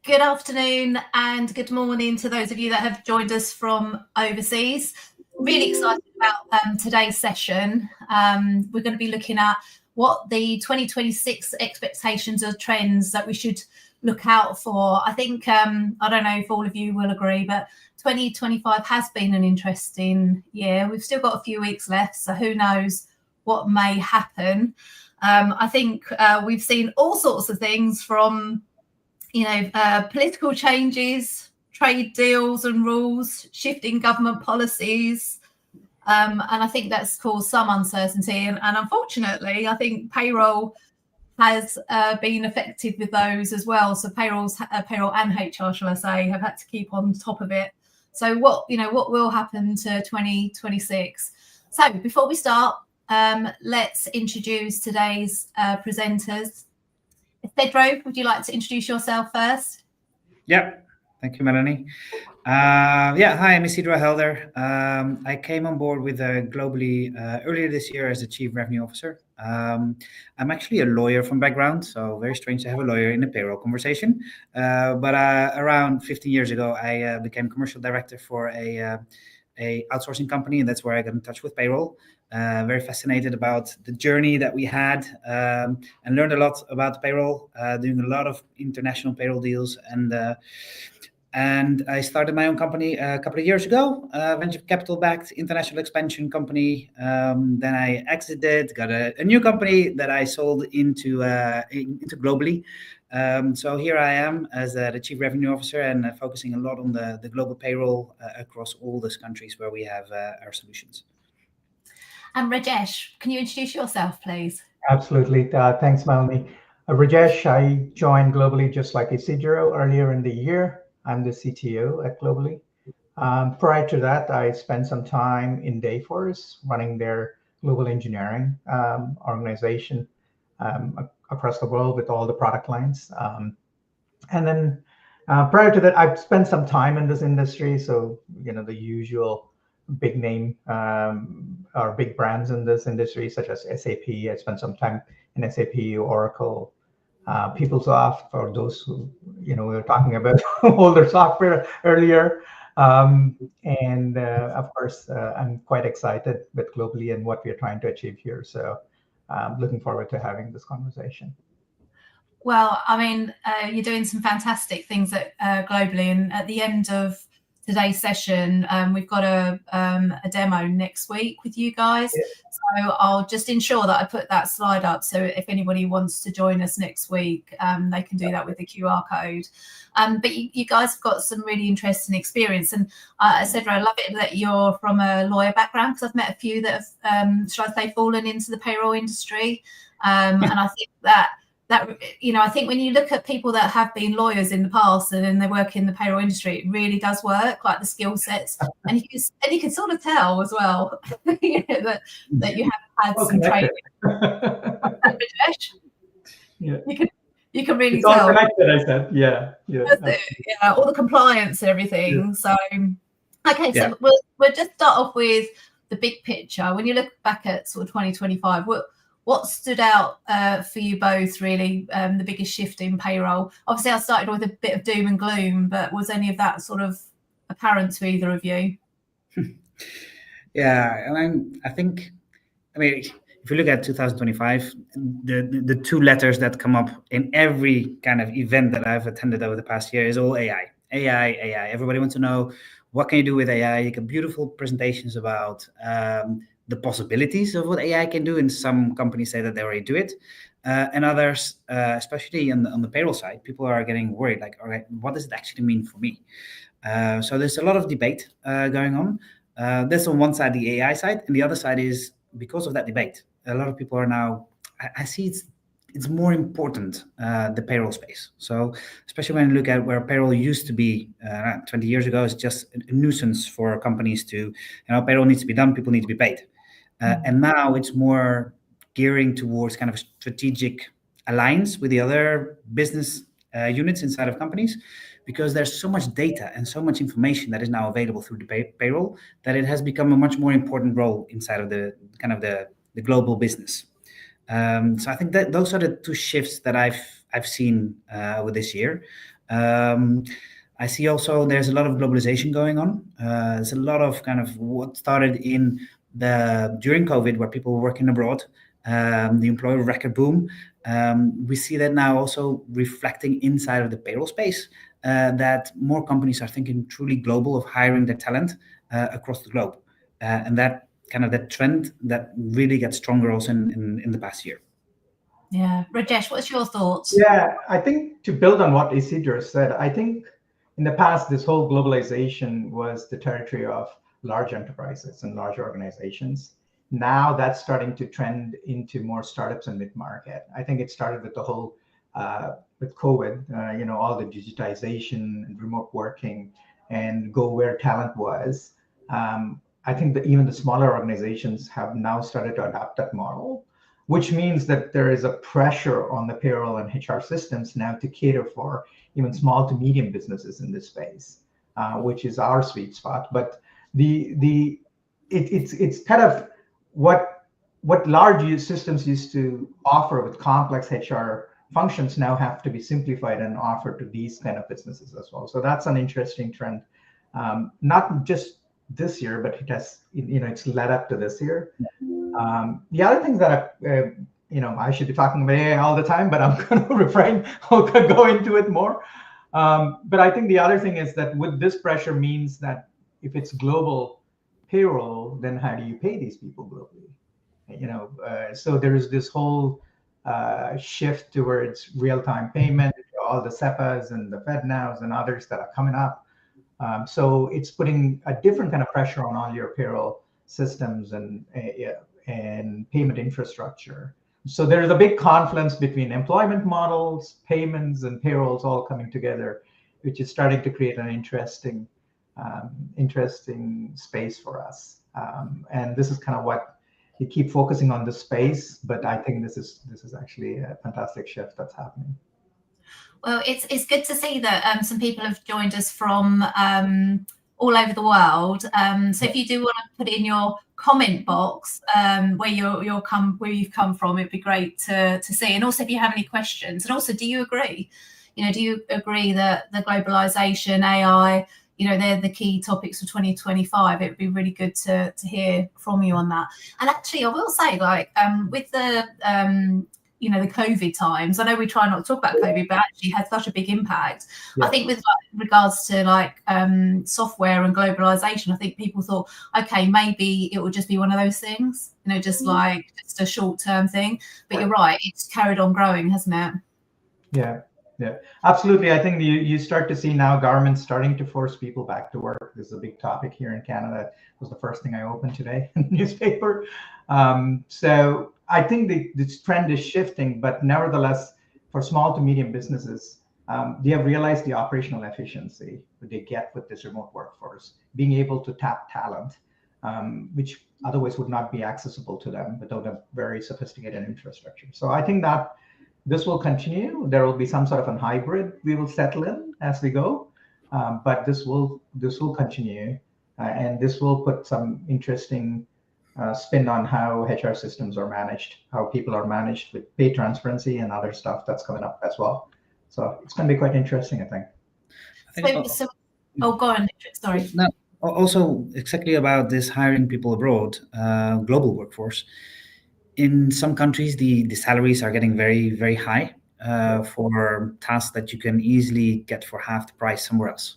Good afternoon and good morning to those of you that have joined us from overseas. Really excited about today's session. We're going to be looking at what the 2026 expectations or trends that we should look out for. I think, I don't know if all of you will agree, but 2025 has been an interesting year. We've still got a few weeks left, so who knows what may happen. I think we've seen all sorts of things from political changes, trade deals and rules, shifting government policies. And I think that's caused some uncertainty. And unfortunately, I think payroll has been affected with those as well. So payroll and HR, shall I say, have had to keep on top of it. So what will happen to 2026? So before we start, let's introduce today's presenters. Pedro, would you like to introduce yourself first? Yeah, thank you, Melanie. Hi, I'm Isidro Helder. I came on board with Globally earlier this year as the Chief Revenue Officer. I'm actually a lawyer from background, so very strange to have a lawyer in a payroll conversation. But around 15 years ago, I became commercial director for a outsourcing company, and that's where I got in touch with payroll. Very fascinated about the journey that we had, and learned a lot about payroll, doing a lot of international payroll deals. And I started my own company a couple of years ago, venture capital backed international expansion company. Then I exited, got a new company that I sold into Globally. So here I am as the Chief Revenue Officer and focusing a lot on the global payroll across all those countries where we have our solutions. And Rajesh, can you introduce yourself, please? Absolutely. Thanks, Melanie. Rajesh, I joined Globally just like Isidro earlier in the year. I'm the CTO at Globally. Prior to that, I spent some time in Dayforce running their global engineering organization across the world with all the product lines. And then prior to that, I've spent some time in this industry. So, the usual big name or big brands in this industry, such as SAP. I spent some time in SAP, Oracle, PeopleSoft, for those who, we were talking about older software earlier. And of course, I'm quite excited with Globally and what we're trying to achieve here. So looking forward to having this conversation. Well, I mean, you're doing some fantastic things at Globally, and at the end of today's session, we've got a demo next week with you guys. Yeah. So I'll just ensure that I put that slide up. So if anybody wants to join us next week, they can do that with the QR code. But you guys have got some really interesting experience. And Cedra, I love it that you're from a lawyer background, because I've met a few that have, should I say, fallen into the payroll industry. And I think that I think when you look at people that have been lawyers in the past and then they work in the payroll industry, it really does work, like the skill sets, and you can sort of tell as well that you have had some training. Yeah. You can really it's tell. All connected, I said, yeah, all the compliance and everything. Yeah. So, okay, so we'll just start off with the big picture. When you look back at sort of 2025, what stood out for you both, really, the biggest shift in payroll? Obviously, I started with a bit of doom and gloom, but was any of that sort of apparent to either of you? Yeah, I think, if you look at 2025, the two letters that come up in every kind of event that I've attended over the past year is all AI. AI. Everybody wants to know, what can you do with AI? You get beautiful presentations about the possibilities of what AI can do, and some companies say that they already do it, and others, especially on the payroll side, people are getting worried, like, all right, what does it actually mean for me? So there's a lot of debate going on. There's on one side the AI side, and the other side is, because of that debate, a lot of people are now, I see it's more important, the payroll space. So especially when you look at where payroll used to be 20 years ago, it's just a nuisance for companies to, payroll needs to be done, people need to be paid. And now it's more gearing towards kind of a strategic alliance with the other business units inside of companies, because there's so much data and so much information that is now available through the payroll that it has become a much more important role inside of the kind of the global business. So I think that those are the two shifts that I've seen over this year. I see also there's a lot of globalization going on. There's a lot of kind of what started during COVID, where people were working abroad, the employer record boom. We see that now also reflecting inside of the payroll space, that more companies are thinking truly global of hiring their talent across the globe, and that kind of that trend that really gets stronger also in the past year. Yeah, Rajesh, what's your thoughts? Yeah, I think to build on what Isidro said, I think in the past, this whole globalization was the territory of large enterprises and large organizations. Now that's starting to trend into more startups and mid-market. I think it started with the whole, with COVID, all the digitization and remote working and go where talent was. I think that even the smaller organizations have now started to adopt that model, which means that there is a pressure on the payroll and HR systems now to cater for even small to medium businesses in this space, which is our sweet spot. But it's kind of what large systems used to offer with complex HR functions now have to be simplified and offered to these kind of businesses as well. So that's an interesting trend, not just this year, but it has, it's led up to this year. The other things that I should be talking about AI all the time, but I'm going to refrain. I'll go into it more. But I think the other thing is that with this pressure means that if it's global payroll, then how do you pay these people globally? So there is this whole shift towards real-time payment, all the SEPAs and the FedNows and others that are coming up. So it's putting a different kind of pressure on all your payroll systems and payment infrastructure. So there is a big confluence between employment models, payments, and payrolls all coming together, which is starting to create an interesting space for us. And this is kind of what you keep focusing on the space, but I think this is actually a fantastic shift that's happening. Well, it's good to see that some people have joined us from all over the world. So if you do want to put it in your comment box where you've come from, it'd be great to see. And also if you have any questions, and also do you agree? Do you agree that the globalization, AI, they're the key topics for 2025? It would be really good to hear from you on that. And actually, I will say, with the the COVID times, I know we try not to talk about COVID, but actually had such a big impact. Yeah. I think with regards to software and globalization, I think people thought, okay, maybe it would just be one of those things, just a short-term thing. But you're right, it's carried on growing, hasn't it? Yeah, absolutely. I think you start to see now governments starting to force people back to work. This is a big topic here in Canada. It was the first thing I opened today in the newspaper. So I think this trend is shifting, but nevertheless, for small to medium businesses, they have realized the operational efficiency that they get with this remote workforce, being able to tap talent, which otherwise would not be accessible to them without a very sophisticated infrastructure. So I think that this will continue. There will be some sort of a hybrid we will settle in as we go, but this will continue, and this will put some interesting spin on how HR systems are managed, how people are managed with pay transparency and other stuff that's coming up as well. So it's going to be quite interesting, I think. Go on, sorry. No, also exactly about this hiring people abroad, global workforce. In some countries, the salaries are getting very, very high for tasks that you can easily get for half the price somewhere else.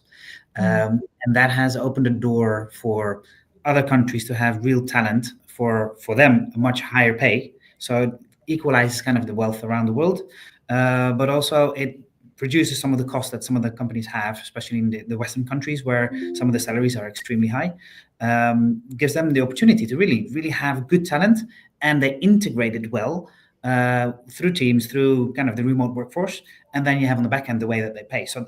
And that has opened the door for other countries to have real talent for them, a much higher pay. So it equalizes kind of the wealth around the world, but also it reduces some of the costs that some of the companies have, especially in the Western countries where some of the salaries are extremely high. Gives them the opportunity to really, really have good talent, and they integrate it well through teams, through kind of the remote workforce, and then you have on the back end the way that they pay. So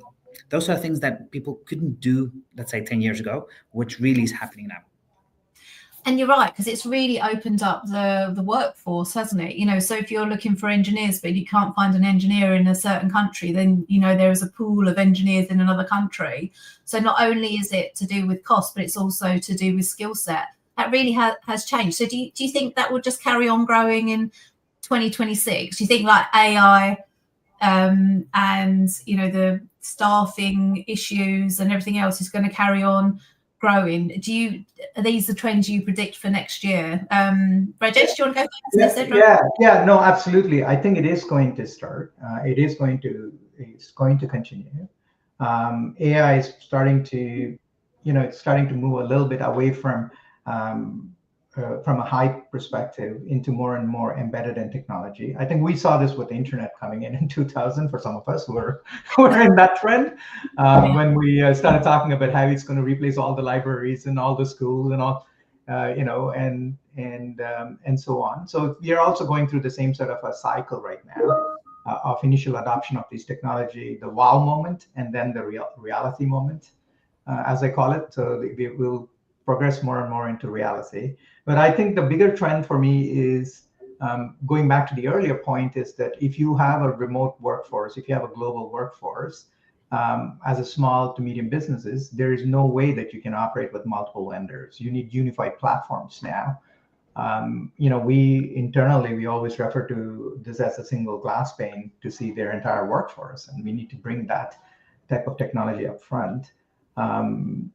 those are things that people couldn't do, let's say, 10 years ago, which really is happening now. And you're right, because it's really opened up the workforce, hasn't it? So if you're looking for engineers, but you can't find an engineer in a certain country, then, there is a pool of engineers in another country. So not only is it to do with cost, but it's also to do with skill set. That really has changed. So do you think that will just carry on growing in 2026? Do you think AI and the staffing issues and everything else is going to carry on growing. Are these the trends you predict for next year? Rajesh, do you want to go first? No, absolutely. I think it is going to start. It's going to continue. AI is starting to, it's starting to move a little bit away from a hype perspective into more and more embedded in technology. I think we saw this with the internet coming in 2000 for some of us who were in that trend when we started talking about how it's going to replace all the libraries and all the schools and all, and so on. So we are also going through the same sort of a cycle right now of initial adoption of this technology, the wow moment, and then the reality moment, as I call it. So we will progress more and more into reality. But I think the bigger trend for me is going back to the earlier point, is that if you have a remote workforce, if you have a global workforce, as a small to medium businesses, there is no way that you can operate with multiple vendors. You need unified platforms now. We internally, we always refer to this as a single glass pane to see their entire workforce, and we need to bring that type of technology up front.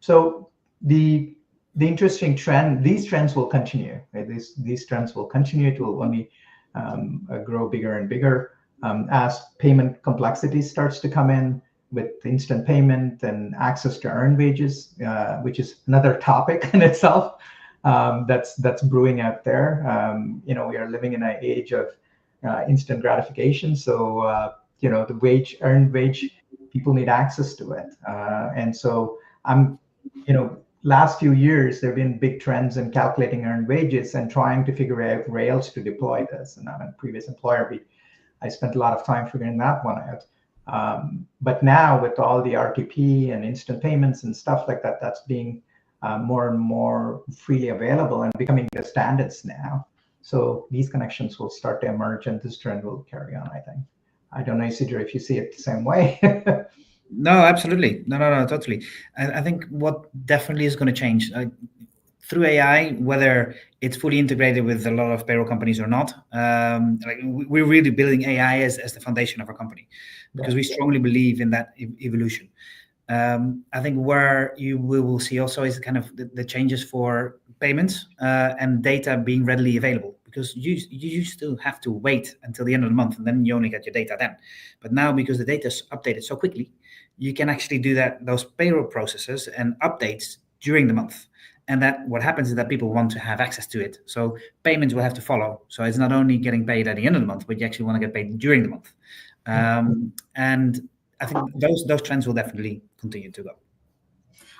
So the interesting trend, these trends will continue. Right? These trends will continue to only grow bigger and bigger as payment complexity starts to come in with instant payment and access to earned wages, which is another topic in itself that's brewing out there. We are living in an age of instant gratification. So, the earned wage, people need access to it. And so last few years, there have been big trends in calculating earned wages and trying to figure out rails to deploy this. And I'm a previous employer, I spent a lot of time figuring that one out. But now with all the RTP and instant payments and stuff like that, that's being more and more freely available and becoming the standards now. So these connections will start to emerge and this trend will carry on, I think. I don't know, Isidro, if you see it the same way. No, absolutely. No, totally. I think what definitely is going to change through AI, whether it's fully integrated with a lot of payroll companies or not, we're really building AI as the foundation of our company because we strongly believe in that evolution. I think where we will see also is kind of the changes for payments and data being readily available, because you used to have to wait until the end of the month and then you only get your data then. But now, because the data is updated so quickly, you can actually do those payroll processes and updates during the month. And that what happens is that people want to have access to it. So payments will have to follow. So it's not only getting paid at the end of the month, but you actually want to get paid during the month. And I think those trends will definitely continue to go.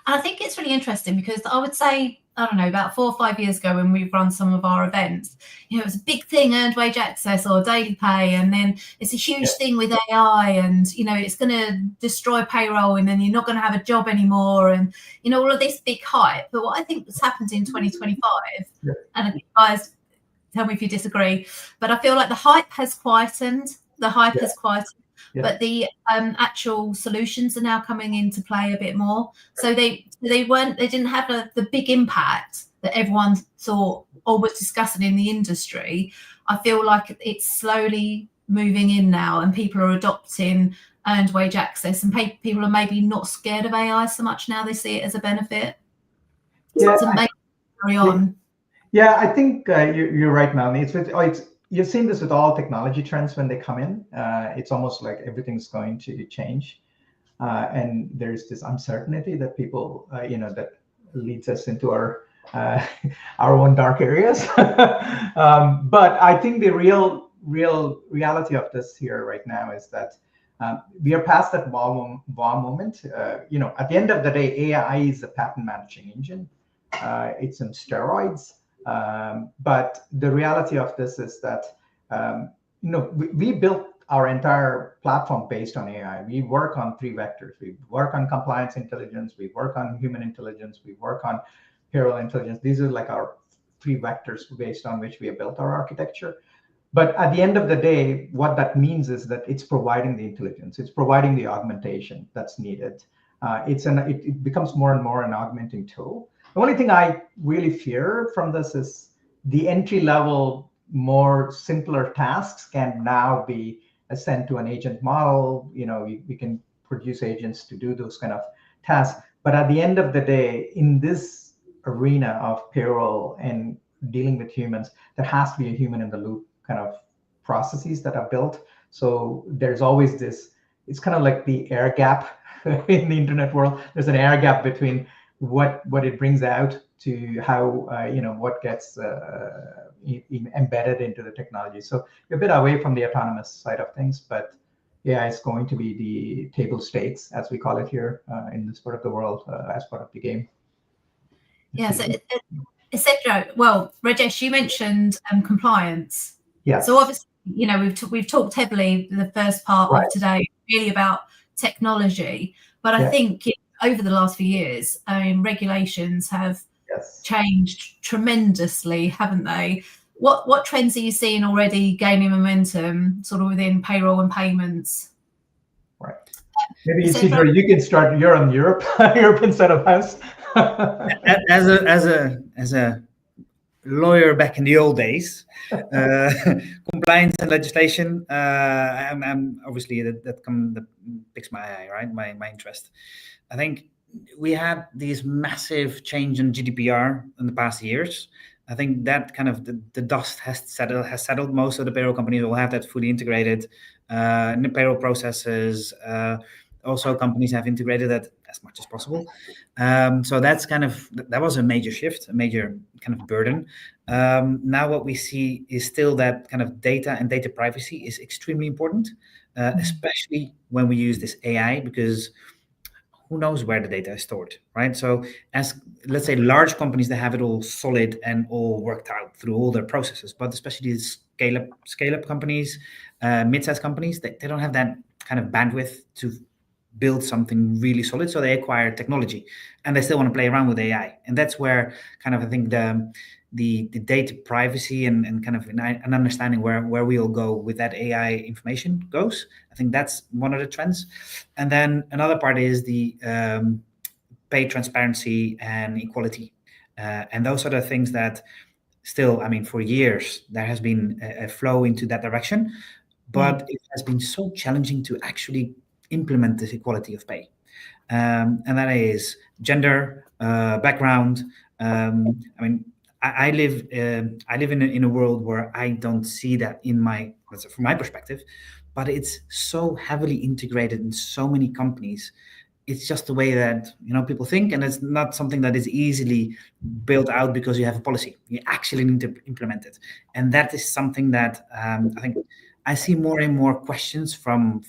And I think it's really interesting because I would say, I don't know, about 4 or 5 years ago when we've run some of our events, it was a big thing, earned wage access or daily pay. And then it's a huge thing with AI and, it's going to destroy payroll and then you're not going to have a job anymore. And, all of this big hype. But what I think has happened in 2025, and guys, tell me if you disagree, but I feel like the hype has quietened. But the actual solutions are now coming into play a bit more. So they didn't have the big impact that everyone thought or was discussing in the industry. I feel like it's slowly moving in now, and people are adopting earned wage access, and people are maybe not scared of AI so much now. They see it as a benefit. Carry on. Yeah, I think you're right, Melanie. You've seen this with all technology trends when they come in. It's almost like everything's going to change. And there's this uncertainty that people, that leads us into our own dark areas. But I think the real reality of this here right now is that we are past that wow moment. At the end of the day, AI is a pattern matching engine. It's in steroids. But the reality of this is that, we built our entire platform based on AI. We work on 3 vectors. We work on compliance intelligence. We work on human intelligence. We work on payroll intelligence. These are like our 3 vectors based on which we have built our architecture. But at the end of the day, what that means is that it's providing the intelligence. It's providing the augmentation that's needed. It becomes more and more an augmenting tool. The only thing I really fear from this is the entry level, more simpler tasks can now be ascend to an agent model. We can produce agents to do those kind of tasks. But at the end of the day, in this arena of payroll and dealing with humans, there has to be a human in the loop kind of processes that are built. So there's always this, it's kind of like the air gap in the internet world. There's an air gap between what it brings out to how, what gets embedded into the technology. So we're a bit away from the autonomous side of things, but yeah, it's going to be the table stakes, as we call it here in this part of the world, as part of the game. Yeah, so Isidro, well, Rajesh, you mentioned compliance. Yes. So obviously, we've talked heavily in the first part of today really about technology, but I think over the last few years, regulations have changed tremendously, haven't they? What trends are you seeing already gaining momentum sort of within payroll and payments? Right. Maybe Isidro, you can start. You're on European side of house. as a lawyer back in the old days, compliance and legislation, I'm obviously that picks my eye, right? My interest. I think we had these massive change in GDPR in the past years. I think that kind of the dust has settled. Most of the payroll companies will have that fully integrated in the payroll processes. Also, companies have integrated that as much as possible. So that was a major shift, a major kind of burden. Now what we see is still that kind of data and data privacy is extremely important, especially when we use this AI, because who knows where the data is stored, right? So as, let's say, large companies, they have it all solid and all worked out through all their processes, but especially the scale-up companies, mid-sized companies, they don't have that kind of bandwidth to build something really solid. So they acquire technology and they still want to play around with AI. And that's where kind of, I think the data privacy and kind of an understanding where we'll go with that AI information goes. I think that's one of the trends. And then another part is the pay transparency and equality. And those are the things that still, I mean, for years, there has been a flow into that direction, but it has been so challenging to actually implement this equality of pay. And that is gender, background. I mean, I live in a world where I don't see that from my perspective, but it's so heavily integrated in so many companies. It's just the way that people think, and it's not something that is easily built out because you have a policy. You actually need to implement it, and that is something that I think I see more and more questions from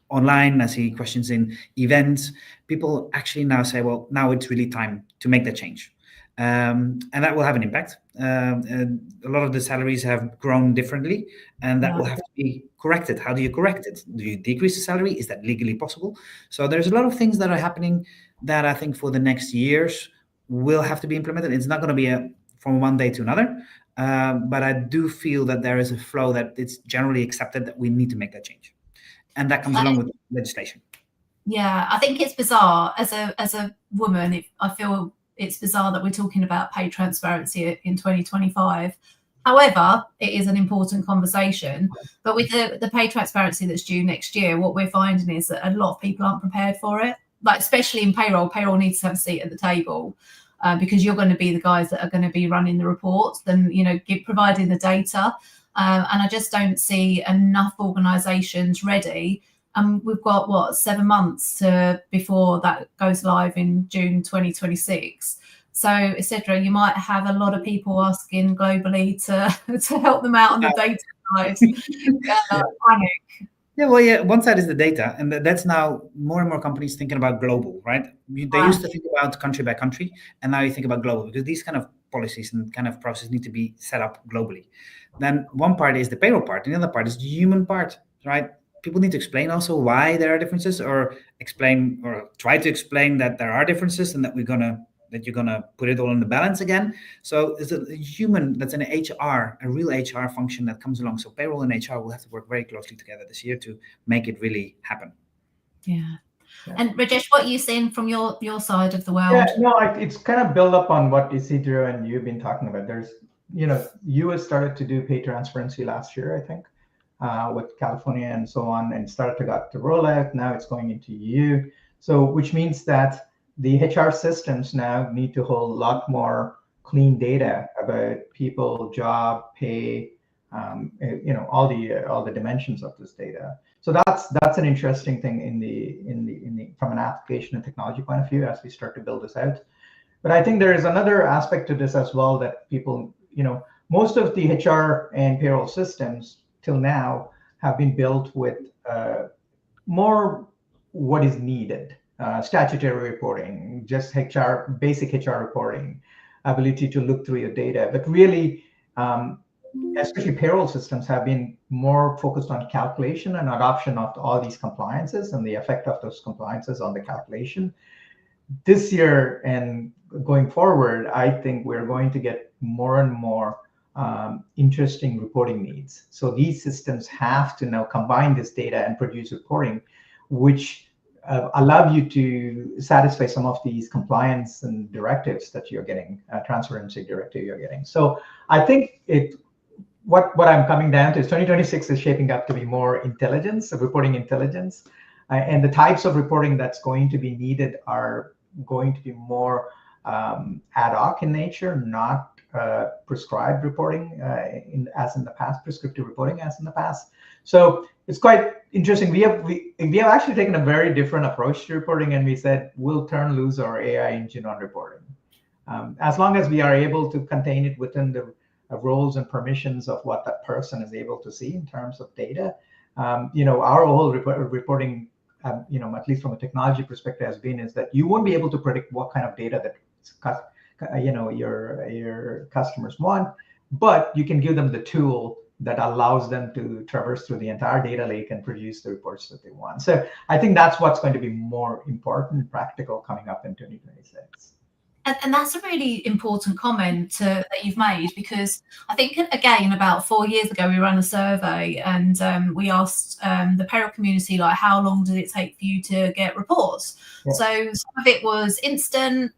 online. I see questions in events. People actually now say, well, now it's really time to make that change. And that will have an impact. And a lot of the salaries have grown differently, and that will have to be corrected. How do you correct it? Do you decrease the salary? Is that legally possible? So there's a lot of things that are happening that I think for the next years will have to be implemented. It's not going to be from one day to another, but I do feel that there is a flow that it's generally accepted that we need to make that change, and that comes along with legislation. Yeah, I think it's bizarre as a woman. I feel it's bizarre that we're talking about pay transparency in 2025. However, it is an important conversation. But with the pay transparency that's due next year, what we're finding is that a lot of people aren't prepared for it. Like, especially in payroll. Payroll needs to have a seat at the table because you're going to be the guys that are going to be running the reports and providing the data. And I just don't see enough organisations ready. We've got 7 months before that goes live in June 2026. So, etc. You might have a lot of people asking globally to help them out on the data side. Panic. Yeah, well, yeah. One side is the data, and that's now more and more companies thinking about global, right? They used to think about country by country, and now you think about global, because these kind of policies and kind of processes need to be set up globally. Then one part is the payroll part, and the other part is the human part, right? People need to explain also why there are differences, or try to explain that there are differences, and that you're gonna put it all in the balance again. So it's a human, that's an HR, a real HR function that comes along. So payroll and HR will have to work very closely together this year to make it really happen. Yeah. And Rajesh, what are you seeing from your side of the world? Yeah, no, it's kind of build up on what Isidro and you've been talking about. There's, US started to do pay transparency last year, I think. with California and so on, and started to roll out. Now it's going into EU. So which means that the HR systems now need to hold a lot more clean data about people, job, pay, all the dimensions of this data. So that's an interesting thing in the from an application and technology point of view as we start to build this out. But I think there is another aspect to this as well that people, most of the HR and payroll systems till now have been built with more what is needed. Statutory reporting, just basic HR reporting, ability to look through your data. But really, especially payroll systems have been more focused on calculation and adoption of all these compliances and the effect of those compliances on the calculation. This year and going forward, I think we're going to get more and more interesting reporting needs. So these systems have to now combine this data and produce reporting, which allow you to satisfy some of these compliance and directives that you're getting, transparency directive you're getting. So I think what I'm coming down to is 2026 is shaping up to be more intelligence, reporting intelligence, and the types of reporting that's going to be needed are going to be more ad hoc in nature, not prescribed reporting as in the past, prescriptive reporting as in the past. So it's quite interesting. We have actually taken a very different approach to reporting, and we said we'll turn loose our AI engine on reporting, as long as we are able to contain it within the roles and permissions of what that person is able to see in terms of data. Our whole reporting, at least from a technology perspective, has been is that you won't be able to predict what kind of data that your customers want, but you can give them the tool that allows them to traverse through the entire data lake and produce the reports that they want. So I think that's what's going to be more important and practical coming up in 2026. And that's a really important comment that you've made, because I think, again, about 4 years ago, we ran a survey and we asked the payroll community, like, how long did it take for you to get reports? Yeah. So some of it was instant,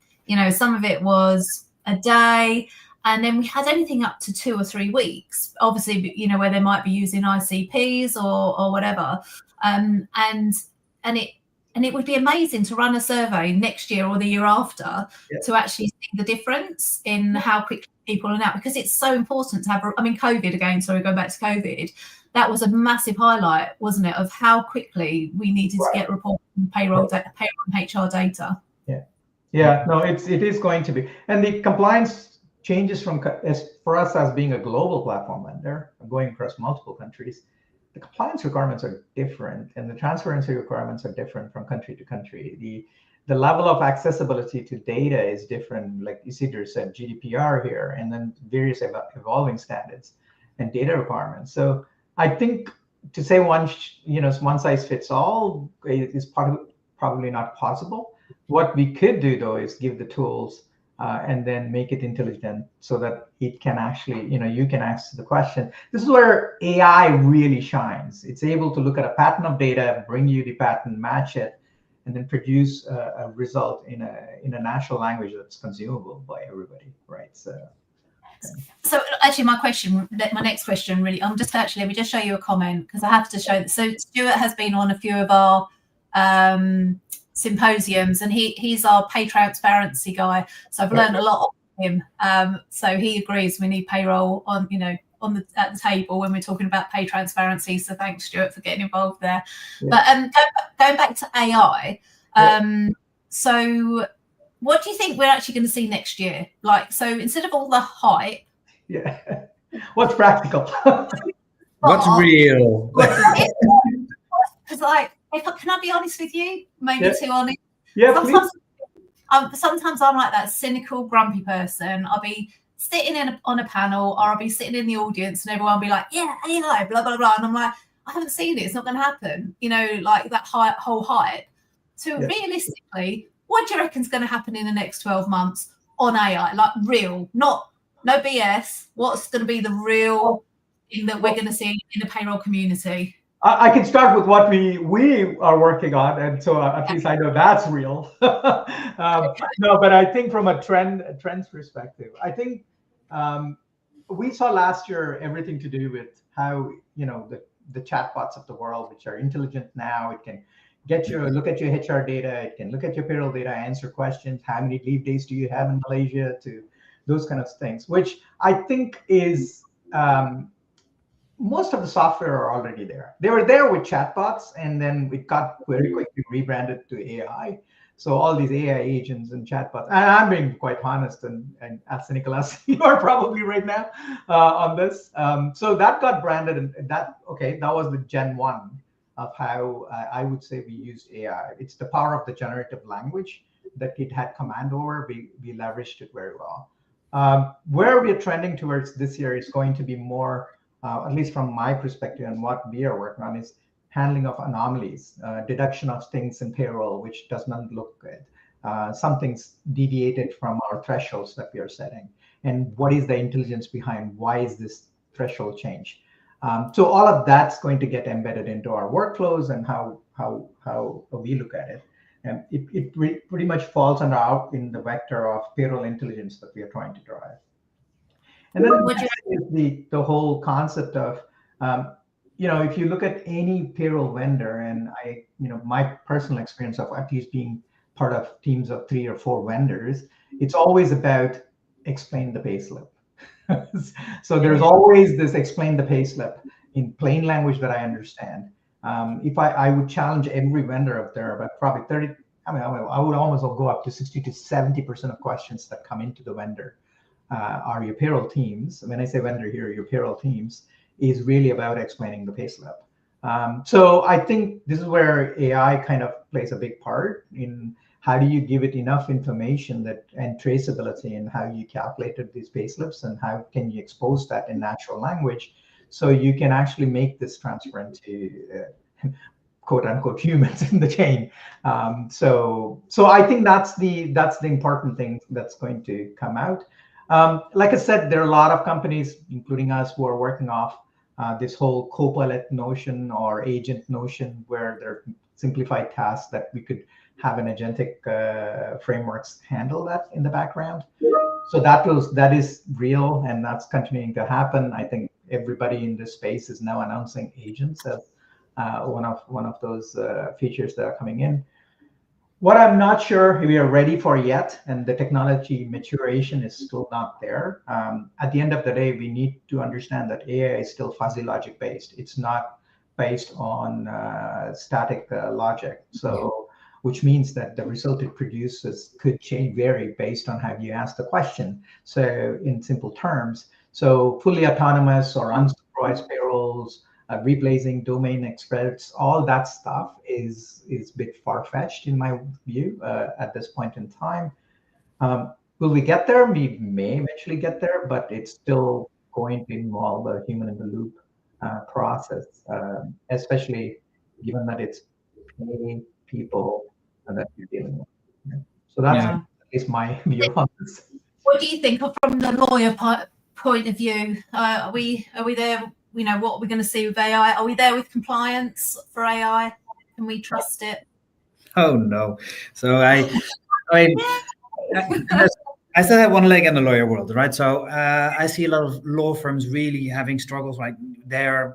some of it was a day. And then we had anything up to 2 or 3 weeks, obviously, where they might be using ICPs or whatever. And it would be amazing to run a survey next year or the year after to actually see the difference in how quickly people are now, because it's so important to have, COVID again, sorry, going back to COVID, that was a massive highlight, wasn't it, of how quickly we needed to get reports from payroll and HR data. Yeah, no, it is going to be. And the compliance changes for us as being a global platform vendor, going across multiple countries, the compliance requirements are different and the transparency requirements are different from country to country. The level of accessibility to data is different, like Isidro said, GDPR here, and then various evolving standards and data requirements. So I think to say one size fits all is probably not possible. What we could do, though, is give the tools and then make it intelligent so that it can actually, you can ask the question. This is where AI really shines. It's able to look at a pattern of data, bring you the pattern, match it, and then produce a result in a natural language that's consumable by everybody, right? So actually, my next question, really, let me just show you a comment, because I have to show. So Stuart has been on a few of our symposiums, and he's our pay transparency guy. So I've learned a lot from him. So he agrees we need payroll at the table when we're talking about pay transparency. So thanks, Stuart, for getting involved there. Yeah. But going back to AI, so what do you think we're actually going to see next year? Like, so instead of all the hype, what's practical? What's real? Because can I be honest with you? Maybe too honest. Yeah, sometimes I'm like that cynical, grumpy person. I'll be sitting on a panel, or I'll be sitting in the audience, and everyone will be like, "Yeah, AI, blah blah blah," and I'm like, "I haven't seen it. It's not going to happen." Like that whole hype. So realistically, what do you reckon is going to happen in the next 12 months on AI? Like real, no BS. What's going to be the real thing that we're going to see in the payroll community? I can start with what we are working on, and so at least I know that's real. No, but I think from a trends perspective, I think we saw last year everything to do with how the the chatbots of the world, which are intelligent now. It can look at your HR data. It can look at your payroll data, answer questions. How many leave days do you have in Malaysia? To those kind of things, which I think is most of the software are already there. They were there with chatbots, and then it got very quickly rebranded to AI. So all these AI agents and chatbots, and I'm being quite honest and as cynical as you are probably right now on this. So that got branded, and that was the Gen 1 of how I would say we used AI. It's the power of the generative language that it had command over. We leveraged it very well. Where we are trending towards this year is going to be more, at least from my perspective and what we are working on, is handling of anomalies, deduction of things in payroll which does not look good. Something's deviated from our thresholds that we are setting. And what is the intelligence behind why is this threshold change? So all of that's going to get embedded into our workflows and how we look at it. And it pretty much falls out in the vector of payroll intelligence that we are trying to drive. And then is the whole concept of, if you look at any payroll vendor, and my personal experience of at least being part of teams of 3 or 4 vendors, it's always about explain the payslip. So there's always this explain the payslip in plain language that I understand. If I would challenge every vendor up there, but probably 30, I would almost go up to 60 to 70% of questions that come into the vendor are your payroll teams. When I say vendor here, your payroll teams is really about explaining the payslip. So I think this is where AI kind of plays a big part in how do you give it enough information and traceability in how you calculated these payslips, and how can you expose that in natural language so you can actually make this transparent to quote unquote humans in the chain. So I think that's the important thing that's going to come out. Like I said, there are a lot of companies, including us, who are working off this whole copilot notion or agent notion, where they're simplified tasks that we could have an agentic frameworks handle that in the background. So that is real, and that's continuing to happen. I think everybody in this space is now announcing agents as one of those features that are coming in. What I'm not sure we are ready for yet, and the technology maturation is still not there. At the end of the day, we need to understand that AI is still fuzzy logic based. It's not based on static logic. So, which means that the result it produces could vary based on how you ask the question. So in simple terms, so fully autonomous or unsupervised payrolls, replacing domain experts, all that stuff is a bit far-fetched in my view at this point in time. Will we get there? We may eventually get there, but it's still going to involve a human in the loop process, especially given that it's many people that you're dealing with. So that's at least my view on this. What do you think from the lawyer point of view? Are we there? What are we going to see with AI? Are we there with compliance for AI? Can we trust it? Oh no! So I still have one leg in the lawyer world, right? So I see a lot of law firms really having struggles. Like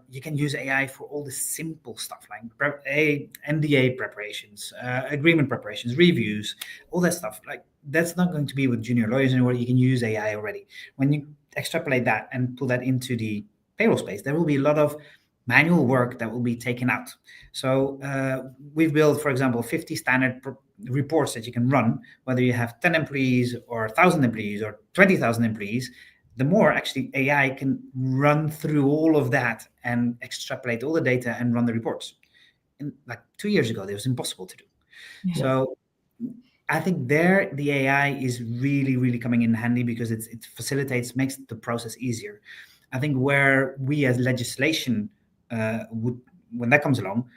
you can use AI for all the simple stuff, like NDA preparations, agreement preparations, reviews, all that stuff. Like that's not going to be with junior lawyers anymore. You can use AI already. When you extrapolate that and pull that into the payroll space, there will be a lot of manual work that will be taken out. So we've built, for example, 50 standard reports that you can run, whether you have 10 employees or 1,000 employees or 20,000 employees. The more actually AI can run through all of that and extrapolate all the data and run the reports. And like 2 years ago, that was impossible to do. Yeah. So I think the AI is really, really coming in handy because it facilitates, makes the process easier. I think where we as legislation would, when that comes along,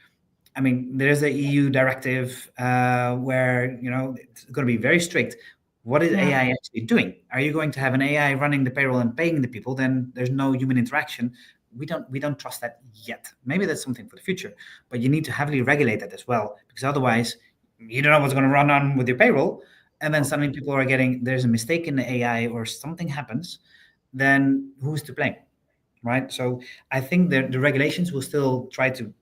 I mean, there's a EU directive where, it's going to be very strict. What is AI actually doing? Are you going to have an AI running the payroll and paying the people? Then there's no human interaction. We don't trust that yet. Maybe that's something for the future, but you need to heavily regulate that as well, because otherwise you don't know what's going to run on with your payroll. And then suddenly people are there's a mistake in the AI or something happens, then who's to blame? right? So I think the regulations will still try to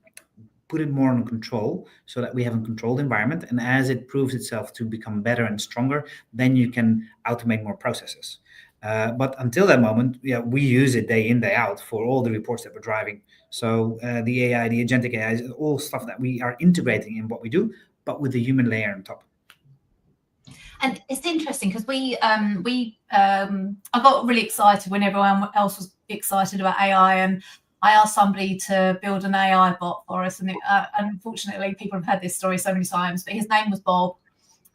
put it more under control so that we have a controlled environment. And as it proves itself to become better and stronger, then you can automate more processes. But until that moment, yeah, we use it day in, day out for all the reports that we're driving. So the AI, the agentic AI is all stuff that we are integrating in what we do, but with the human layer on top. And it's interesting because I got really excited when everyone else was excited about AI, and I asked somebody to build an AI bot for us, and unfortunately, people have heard this story so many times. But his name was Bob,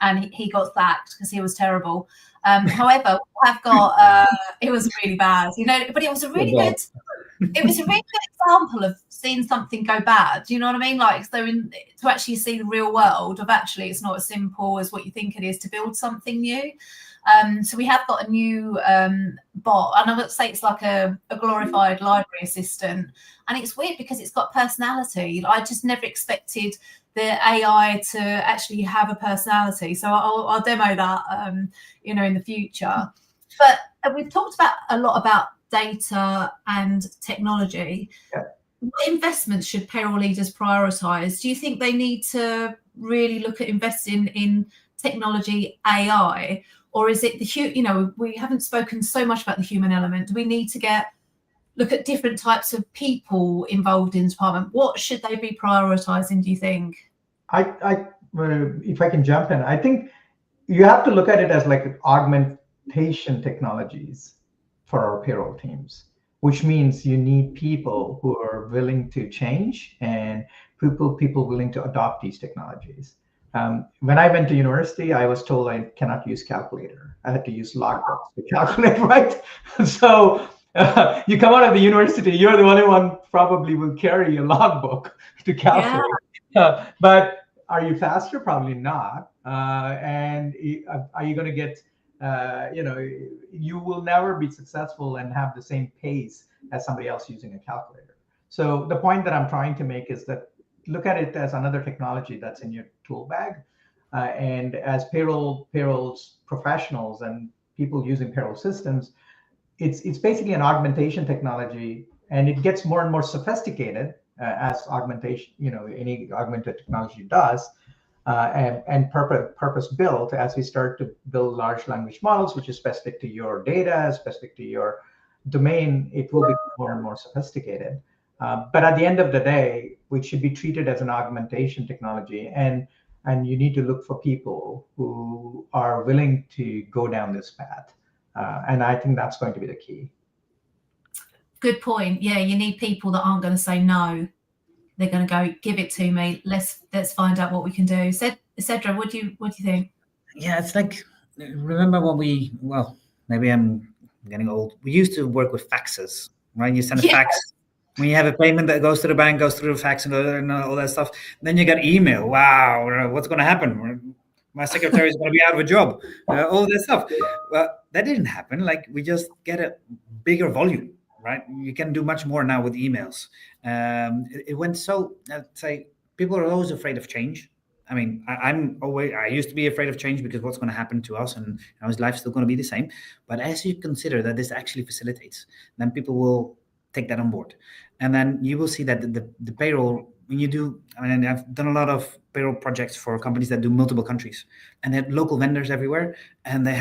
and he got sacked because he was terrible. However, I've got it was really bad, but it was a really good. It was a really good example of seeing something go bad. Do you know what I mean? Like, so to actually see the real world of actually it's not as simple as what you think it is to build something new. So we have got a new bot, and I would say it's like a glorified library assistant. And it's weird because it's got personality. I just never expected the AI to actually have a personality. So I'll demo that, in the future. But we've talked a lot about data and technology. Yeah. What investments should payroll leaders prioritize? Do you think they need to really look at investing in technology, AI, or is it we haven't spoken so much about the human element? Do we need to look at different types of people involved in the department? What should they be prioritizing, do you think? If I can jump in, I think you have to look at it as like augmentation technologies for our payroll teams, which means you need people who are willing to change and people willing to adopt these technologies. When I went to university, I was told I cannot use calculator. I had to use logbooks to calculate, right? So you come out of the university, you're the only one probably will carry a logbook to calculate. Yeah. But are you faster? Probably not. And are you going to get, you will never be successful and have the same pace as somebody else using a calculator. So the point that I'm trying to make is that look at it as another technology that's in your tool bag. And as payrolls professionals and people using payroll systems, it's basically an augmentation technology, and it gets more and more sophisticated as augmentation, any augmented technology does, and purpose built as we start to build large language models, which is specific to your data, specific to your domain. It will be more and more sophisticated. But at the end of the day, which should be treated as an augmentation technology, and you need to look for people who are willing to go down this path. And I think that's going to be the key. Good point. Yeah, you need people that aren't going to say no. They're going to go, give it to me. Let's find out what we can do. Cedra, what do you think? Yeah, it's like, remember when maybe I'm getting old. We used to work with faxes, right? You send a fax. When you have a payment that goes to the bank, goes through the fax and all that stuff. Then you get email. Wow, what's going to happen? My secretary is going to be out of a job. All that stuff. Well, that didn't happen. Like, we just get a bigger volume, right? You can do much more now with emails. It went so, I'd say, people are always afraid of change. I mean, I used to be afraid of change because what's going to happen to us, and is life still going to be the same? But as you consider that this actually facilitates, then people will take that on board. And then you will see that the payroll, when you do, and I've done a lot of payroll projects for companies that do multiple countries, and they have local vendors everywhere, and they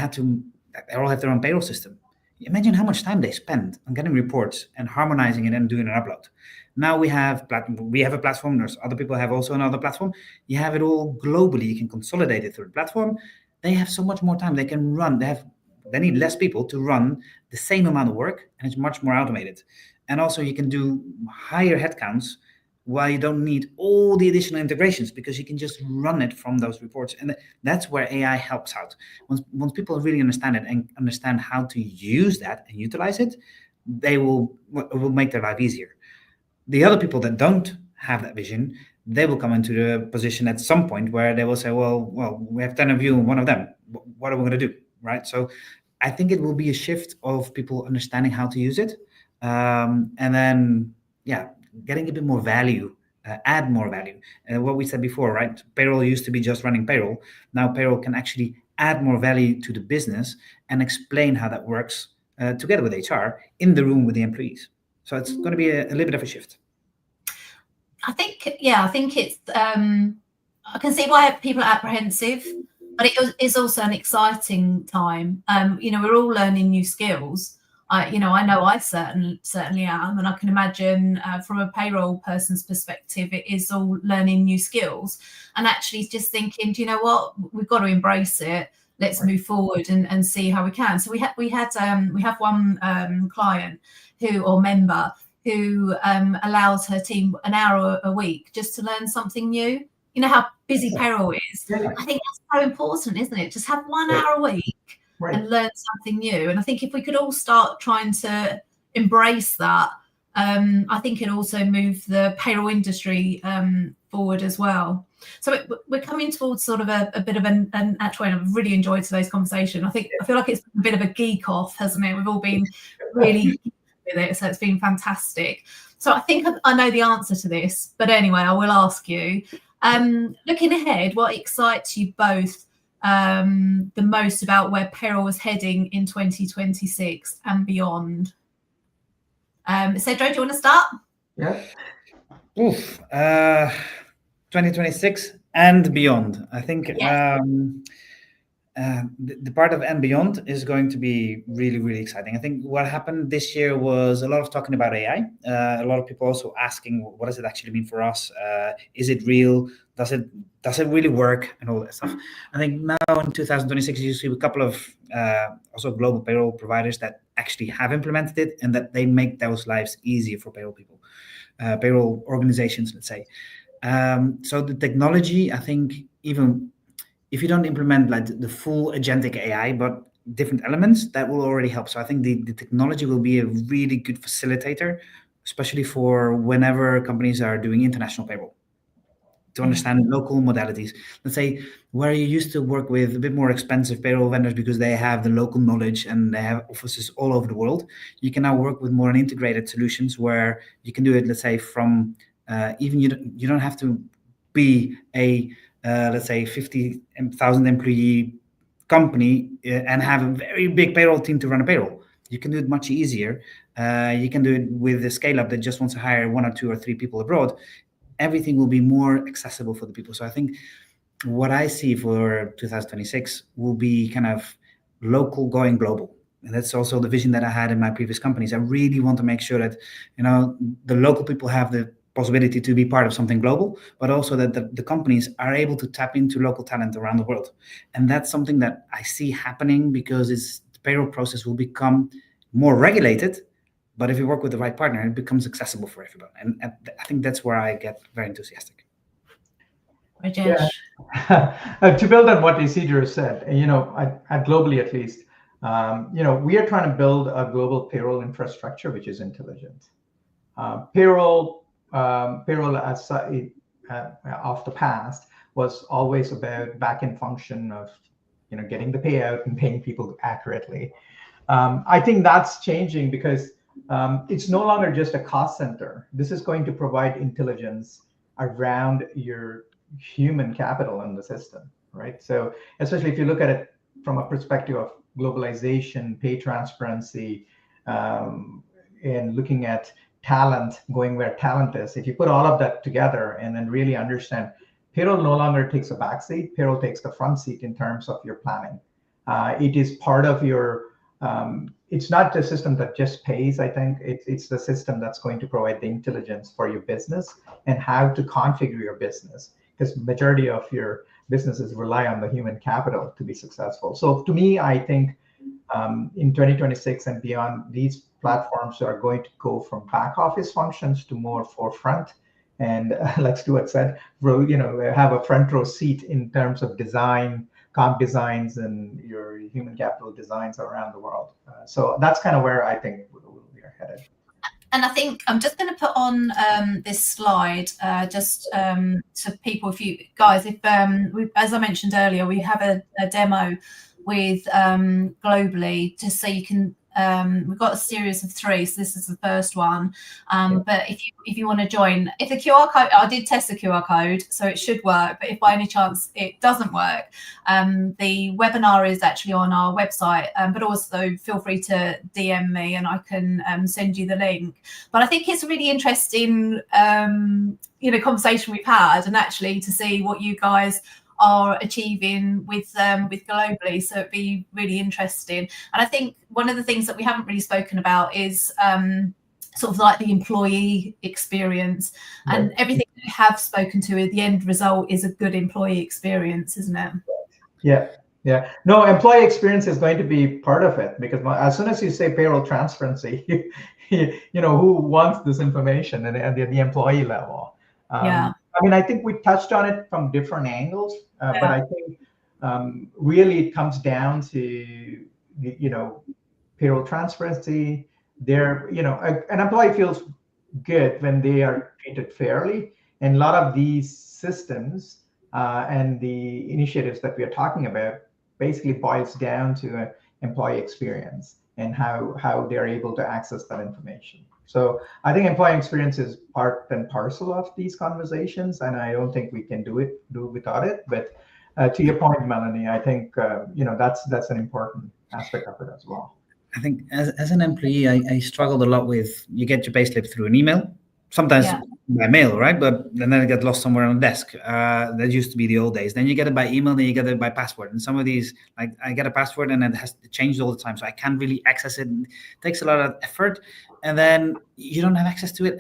all have their own payroll system. Imagine how much time they spend on getting reports and harmonizing it and doing an upload. Now we have a platform. There's other people have also another platform. You have it all globally. You can consolidate it through the platform. They have so much more time. They can run. They need less people to run the same amount of work, and it's much more automated. And also you can do higher headcounts while you don't need all the additional integrations, because you can just run it from those reports. And that's where AI helps out. Once people really understand it and understand how to use that and utilize it, it will make their life easier. The other people that don't have that vision, they will come into the position at some point where they will say, well, we have 10 of you and one of them. What are we going to do, right? So I think it will be a shift of people understanding how to use it. And then, getting a bit more value, add more value. What we said before, right? Payroll used to be just running payroll. Now payroll can actually add more value to the business and explain how that works together with HR in the room with the employees. So it's going to be a little bit of a shift. I think it's, I can see why people are apprehensive, but it is also an exciting time. We're all learning new skills. I know I certainly am, and I can imagine from a payroll person's perspective, it is all learning new skills and actually just thinking, do you know what, we've got to embrace it. Let's move forward and see how we can. So we have one client or member who allows her team an hour a week just to learn something new. You know how busy payroll is. Yeah. I think that's so important, isn't it? Just have 1 hour a week and learn something new. And I think if we could all start trying to embrace that, I think it also move the payroll industry forward as well. So we're coming towards sort of a bit of an actually, I've really enjoyed today's conversation. I feel like it's a bit of a geek off, hasn't it? We've all been really with it, so it's been fantastic. So I think I know the answer to this, but anyway, I will ask you. Looking ahead, what excites you both the most about where payroll is heading in 2026 and beyond? Cedro, do you want to start? Yeah. 2026 and beyond. I think the part of and beyond is going to be really, really exciting. I think what happened this year was a lot of talking about AI. A lot of people also asking, what does it actually mean for us? Is it real? Does it really work? And all that stuff. I think now in 2026, you see a couple of also global payroll providers that actually have implemented it and that they make those lives easier for payroll people, payroll organizations, let's say. So the technology, I think, even if you don't implement like the full agentic AI, but different elements, that will already help. So I think the technology will be a really good facilitator, especially for whenever companies are doing international payroll, to understand local modalities. Let's say where you used to work with a bit more expensive payroll vendors because they have the local knowledge and they have offices all over the world, you can now work with more integrated solutions where you can do it, let's say, from even you don't have to be a let's say 50,000 employee company and have a very big payroll team to run a payroll. You can do it much easier. You can do it with a scale up that just wants to hire 1 or 2 or 3 people abroad. Everything will be more accessible for the people. So I think what I see for 2026 will be kind of local going global. And that's also the vision that I had in my previous companies. I really want to make sure that, the local people have the possibility to be part of something global, but also that the companies are able to tap into local talent around the world. And that's something that I see happening because the payroll process will become more regulated. But if you work with the right partner, it becomes accessible for everyone. And I think that's where I get very enthusiastic. Rajesh? Yeah. To build on what Isidro said, at globally at least, we are trying to build a global payroll infrastructure which is intelligent. Payroll of the past was always about back-end function of getting the payout and paying people accurately. I think that's changing because it's no longer just a cost center. This is going to provide intelligence around your human capital in the system, right? So especially if you look at it from a perspective of globalization, pay transparency, and looking at talent, going where talent is. If you put all of that together and then really understand, payroll no longer takes a back seat, payroll takes the front seat in terms of your planning. It is part of your, it's not the system that just pays, I think, it's the system that's going to provide the intelligence for your business and how to configure your business, because majority of your businesses rely on the human capital to be successful. So to me, I think in 2026 and beyond, these platforms are going to go from back office functions to more forefront. And like Stuart said, have a front row seat in terms of design, comp designs, and your human capital designs around the world. So that's kind of where I think we are headed. And I think I'm just going to put on this slide just to people, if you guys, if as I mentioned earlier, we have a demo with globally, just so you can we've got a series of 3, so this is the first one. But if you want to join, if the QR code, I did test the QR code, so it should work. But if by any chance it doesn't work, the webinar is actually on our website. But also feel free to DM me, and I can send you the link. But I think it's a really interesting, conversation we've had, and actually to see what you guys are achieving with globally. So it'd be really interesting. And I think one of the things that we haven't really spoken about is sort of like the employee experience, and everything we have spoken to, the end result is a good employee experience, isn't it? Yeah. No, employee experience is going to be part of it, because as soon as you say payroll transparency, who wants this information, and at the employee level. I mean, I think we touched on it from different angles, but I think really it comes down to payroll transparency. An employee feels good when they are treated fairly, and a lot of these systems and the initiatives that we are talking about basically boils down to employee experience and how they're able to access that information. So I think employee experience is part and parcel of these conversations, and I don't think we can do without it. But to your point, Melanie, I think that's an important aspect of it as well. I think as an employee, I struggled a lot with, you get your payslip through an email, sometimes by mail, right? But then it gets lost somewhere on the desk. That used to be the old days. Then you get it by email, then you get it by password. And some of these, like I get a password and it has changed all the time, so I can't really access it. It takes a lot of effort, and then you don't have access to it,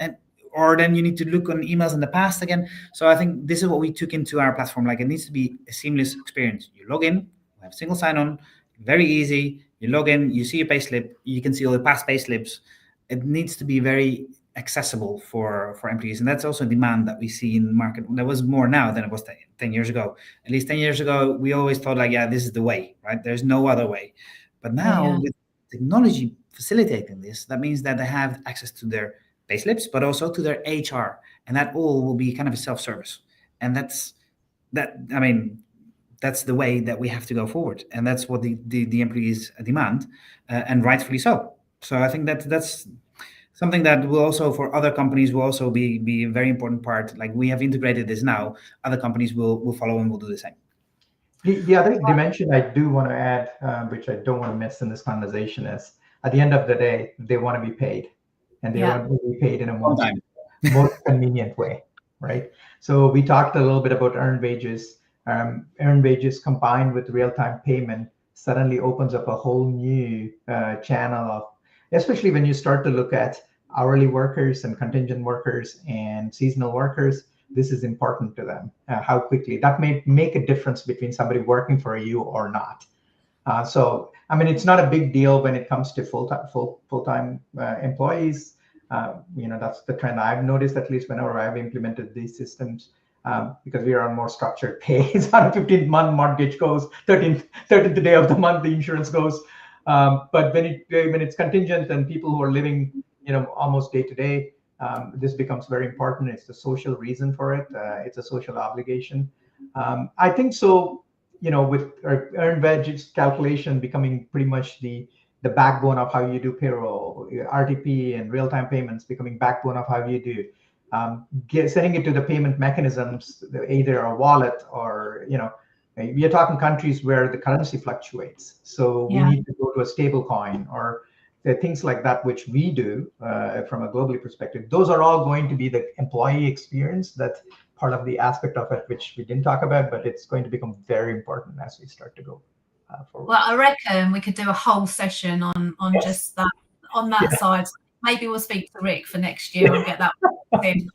or then you need to look on emails in the past again. So I think this is what we took into our platform. Like, it needs to be a seamless experience. You log in, we have single sign-on, very easy. You log in, you see your payslip, you can see all the past payslips. It needs to be very accessible for employees, and that's also a demand that we see in the market. There was more now than it was 10 years ago. At least 10 years ago, we always thought like, this is the way, right? There's no other way. But now with technology facilitating this, that means that they have access to their payslips, but also to their HR, and that all will be kind of a self-service. And that's the way that we have to go forward, and that's what the employees demand, and rightfully so. So I think that's something that will also, for other companies, will also be a very important part. Like, we have integrated this now, other companies will follow and will do the same. The other dimension I do want to add, which I don't want to miss in this conversation, is at the end of the day, they want to be paid, and they want to be paid in a most convenient way, right? So we talked a little bit about earned wages. Earned wages combined with real-time payment suddenly opens up a whole new channel of, especially when you start to look at hourly workers and contingent workers and seasonal workers. This is important to them. How quickly that may make a difference between somebody working for you or not. So I mean, it's not a big deal when it comes to full-time employees. That's the trend I've noticed, at least whenever I've implemented these systems. Because we are on more structured pay. It's on a 15-month mortgage goes, 13th day of the month, the insurance goes. But when it's contingent and people who are living, almost day to day, this becomes very important. It's the social reason for it. It's a social obligation. I think so. With earned wages calculation becoming pretty much the backbone of how you do payroll, RTP and real-time payments becoming backbone of how you do. Sending it to the payment mechanisms, either a wallet or, we are talking countries where the currency fluctuates. So we need to go to a stable coin or things like that, which we do from a globally perspective. Those are all going to be the employee experience. That's part of the aspect of it, which we didn't talk about, but it's going to become very important as we start to go forward. Well, I reckon we could do a whole session on just that, on that side. Maybe we'll speak to Rick for next year and get that in.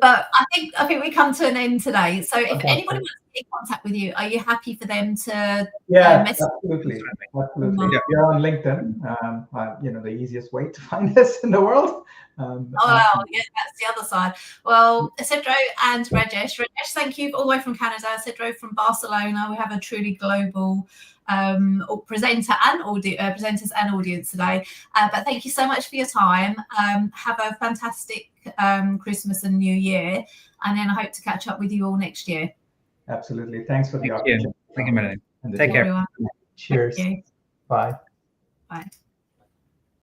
But I think we come to an end today. So if anybody wants to get in contact with you, are you happy for them to message? Absolutely. You're on LinkedIn, the easiest way to find us in the world. That's the other side. Well, Cedro and Rajesh, thank you all the way from Canada. Cedro from Barcelona. We have a truly global presenters and audience today. But thank you so much for your time. Have a fantastic Christmas and New Year, and then I hope to catch up with you all next year. Absolutely. Thanks for the opportunity. Thank you, Melanie. Take care. Cheers. Bye. Bye.